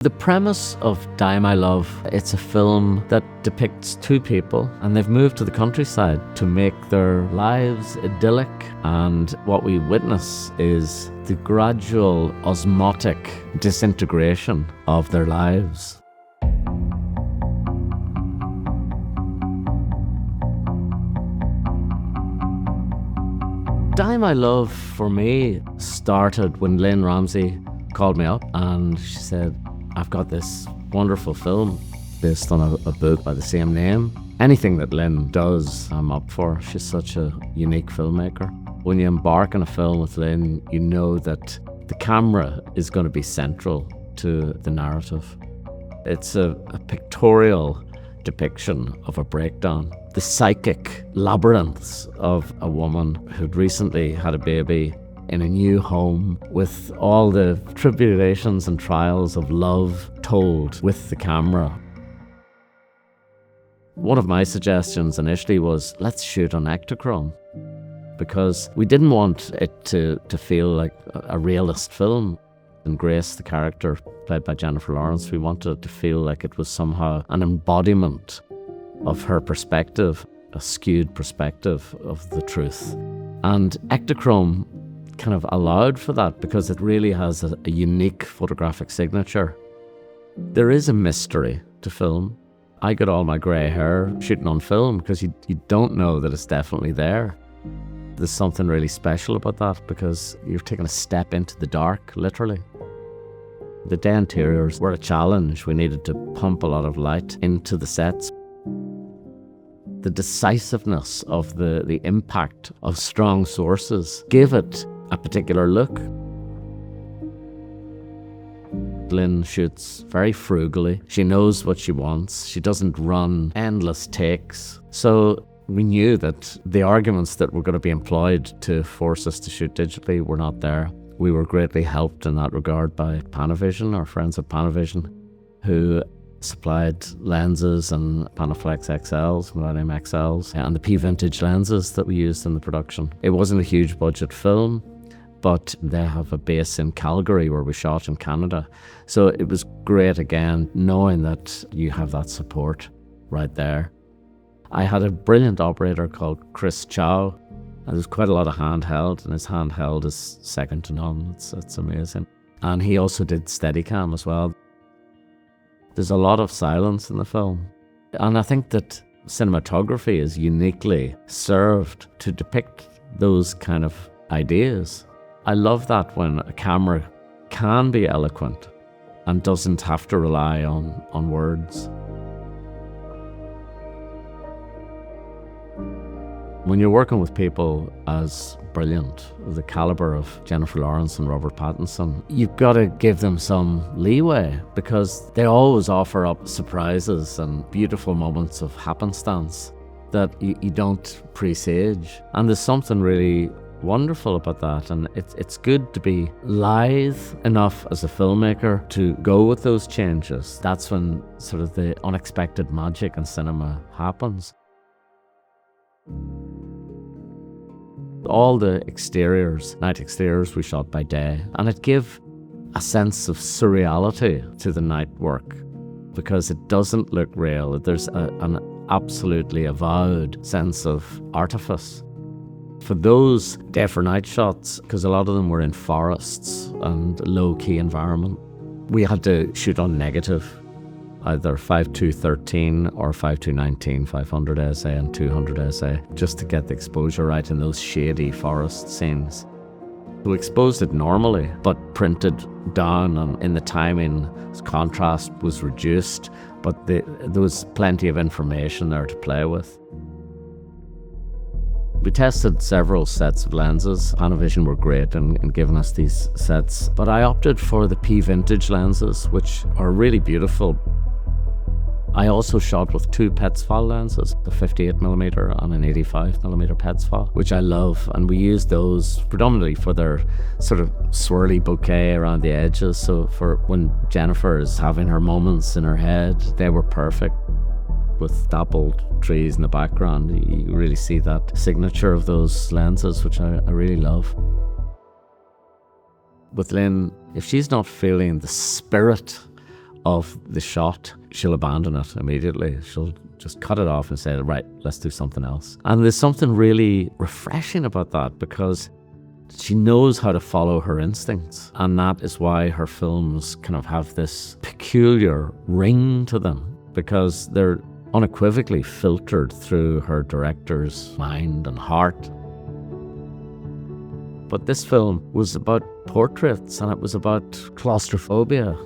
The premise of Die My Love, it's a film that depicts two people and they've moved to the countryside to make their lives idyllic, and what we witness is the gradual osmotic disintegration of their lives. Die My Love for me started when Lynne Ramsay called me up and she said, I've got this wonderful film based on a book by the same name. Anything that Lynne does, I'm up for. She's such a unique filmmaker. When you embark on a film with Lynne, you know that the camera is going to be central to the narrative. It's a pictorial depiction of a breakdown. The psychic labyrinths of a woman who'd recently had a baby in a new home, with all the tribulations and trials of love told with the camera. One of my suggestions initially was, let's shoot on Ektachrome, because we didn't want it to feel like a realist film. And Grace, the character played by Jennifer Lawrence, we wanted it to feel like it was somehow an embodiment of her perspective, a skewed perspective of the truth. And Ektachrome kind of allowed for that because it really has a unique photographic signature. There is a mystery to film. I got all my grey hair shooting on film because you don't know that it's definitely there. There's something really special about that because you're taking a step into the dark, literally. The day interiors were a challenge. We needed to pump a lot of light into the sets. The decisiveness of the impact of strong sources gave it a particular look. Lynne shoots very frugally. She knows what she wants. She doesn't run endless takes. So we knew that the arguments that were going to be employed to force us to shoot digitally were not there. We were greatly helped in that regard by Panavision, our friends at Panavision, who supplied lenses and Panaflex XLs, Millennium XLs, and the PVintage lenses that we used in the production. It wasn't a huge budget film, but they have a base in Calgary where we shot in Canada. So it was great again, knowing that you have that support right there. I had a brilliant operator called Chris Chow, and there's quite a lot of handheld, and his handheld is second to none. It's amazing. And he also did Steadicam as well. There's a lot of silence in the film. And I think that cinematography is uniquely served to depict those kind of ideas. I love that when a camera can be eloquent and doesn't have to rely on words. When you're working with people as brilliant, the caliber of Jennifer Lawrence and Robert Pattinson, you've got to give them some leeway because they always offer up surprises and beautiful moments of happenstance that you don't presage. And there's something really wonderful about that, and it's good to be lithe enough as a filmmaker to go with those changes. That's when sort of the unexpected magic in cinema happens. All the exteriors, night exteriors, we shot by day, and it gave a sense of surreality to the night work because it doesn't look real. There's an absolutely avowed sense of artifice. For those day for night shots, because a lot of them were in forests and low-key environment, we had to shoot on negative, either 5:2:13 or 5:2:19, 500 SA and 200 SA, just to get the exposure right in those shady forest scenes. We exposed it normally, but printed down, and in the timing, contrast was reduced, but there was plenty of information there to play with. We tested several sets of lenses. Panavision were great in giving us these sets, but I opted for the PVintage lenses, which are really beautiful. I also shot with two Petzval lenses, a 58mm and an 85mm Petzval, which I love, and we used those predominantly for their sort of swirly bouquet around the edges, so for when Jennifer is having her moments in her head, they were perfect. With dappled trees in the background, you really see that signature of those lenses, which I really love. With Lynne, if she's not feeling the spirit of the shot, she'll abandon it immediately. She'll just cut it off and say, right, let's do something else. And there's something really refreshing about that, because she knows how to follow her instincts. And that is why her films kind of have this peculiar ring to them, because they're unequivocally filtered through her director's mind and heart. But this film was about portraits, and it was about claustrophobia,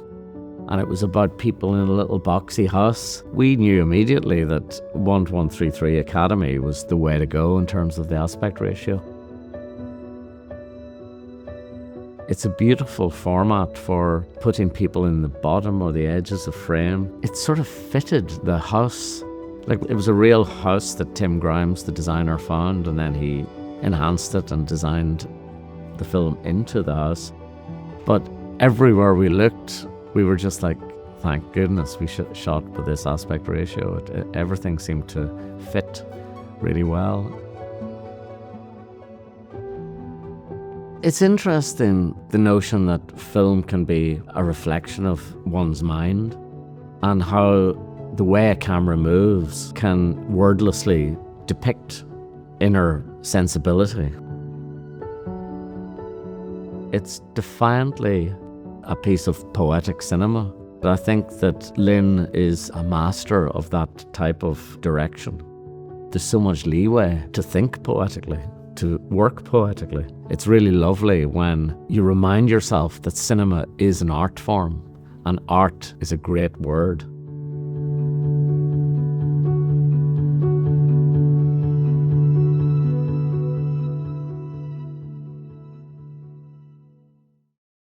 and it was about people in a little boxy house. We knew immediately that 1133 Academy was the way to go in terms of the aspect ratio. It's a beautiful format for putting people in the bottom or the edges of frame. It sort of fitted the house. Like, it was a real house that Tim Grimes, the designer, found, and then he enhanced it and designed the film into the house. But everywhere we looked, we were just like, thank goodness we shot with this aspect ratio. Everything seemed to fit really well. It's interesting, the notion that film can be a reflection of one's mind, and how the way a camera moves can wordlessly depict inner sensibility. It's defiantly a piece of poetic cinema. But I think that Lynne is a master of that type of direction. There's so much leeway to think poetically, to work poetically. It's really lovely when you remind yourself that cinema is an art form, and art is a great word.